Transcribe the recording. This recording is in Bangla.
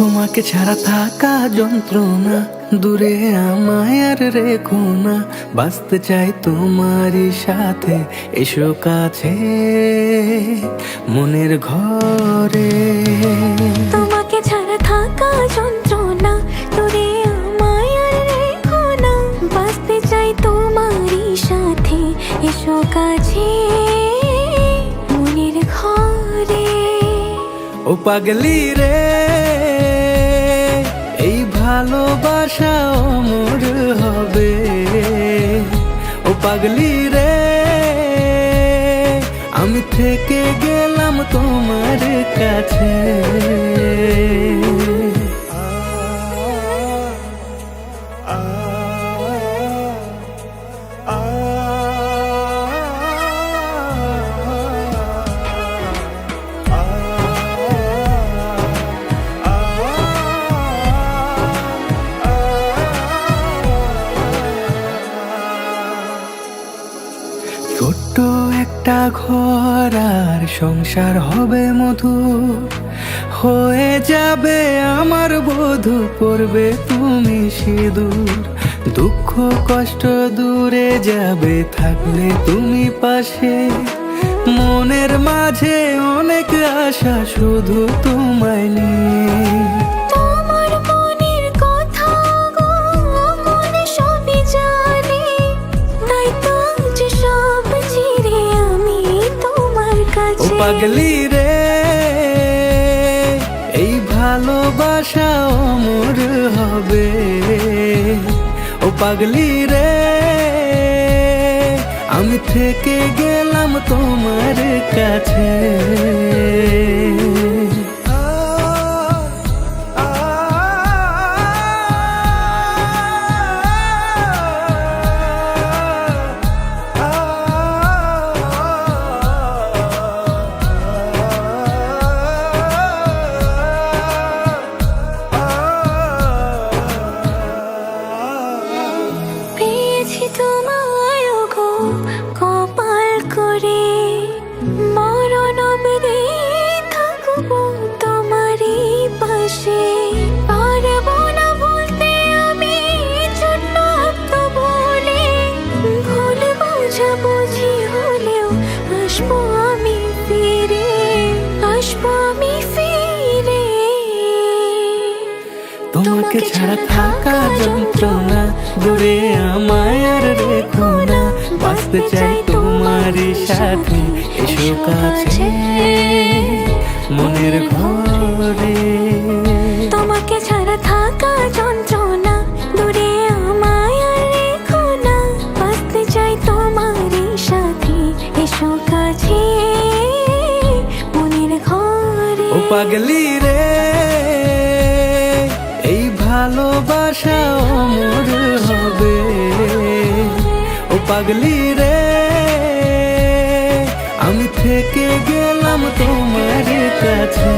তোমাকে ছাড়া থাকা যন্ত্রণা, দূরে আমায় আর রেখো না। বাঁচতে চাই তোমারই সাথে, এসো কাছে মনের ঘরে। তোমাকে ছাড়া থাকা যন্ত্রণা, দূরে আমায় আর রেখো না। বাঁচতে চাই তোমারই সাথে, এসো কাছে মনের ঘরে। ও পাগলি রে, এই ভালোবাসা অমর হবে। ও পাগলি রে, আমি থেকে গেলাম তোমার কাছে। ছোট্ট একটা ঘর আর সংসার হবে মধুর, হয়ে যাবে আমার বধূ, পড়বে তুমি সিঁদুর। দুঃখ কষ্ট দূরে যাবে থাকলে তুমি পাশে, মনের মাঝে অনেক আশা শুধু তোমায় নিয়ে। তোমার মনের কথা গো মনে সবই জানি, তাই তো যে সব ছেড়ে আমি তোমার ও কাছে। পাগলি রে, এই ভালোবাসা অমর হবে। ও পাগলি রে, আমি থেকে গেলাম তোমার কাছে। পেয়েছি তোমায় গো কপাল করে, মরণ অবধি থাকবো তোমারই পাশে। পারবো না বলতে আমি ছোট্ট একটা বলে, ভুল বোঝাবুঝি হলেও আসবো আমি ফিরে, আসবো আমি ফিরে। তোমাকে ছাড়া থাকা যন্ত্রণা, দূরে আমায় আর রেখো না। বাঁচতে চাই তোমারই সাথে, এসো কাছে মনের ঘরে। তোমাকে ছাড়া থাকা যন্ত্রণা, দূরে আমায় আর রেখো না। বাঁচতে চাই তোমারই সাথে, এসো কাছে মনের ঘরে। ও পাগলি রে, এই ভালোবাসা অমর হবে। ও পাগলি রে, আমি থেকে গেলাম তোমার কাছে।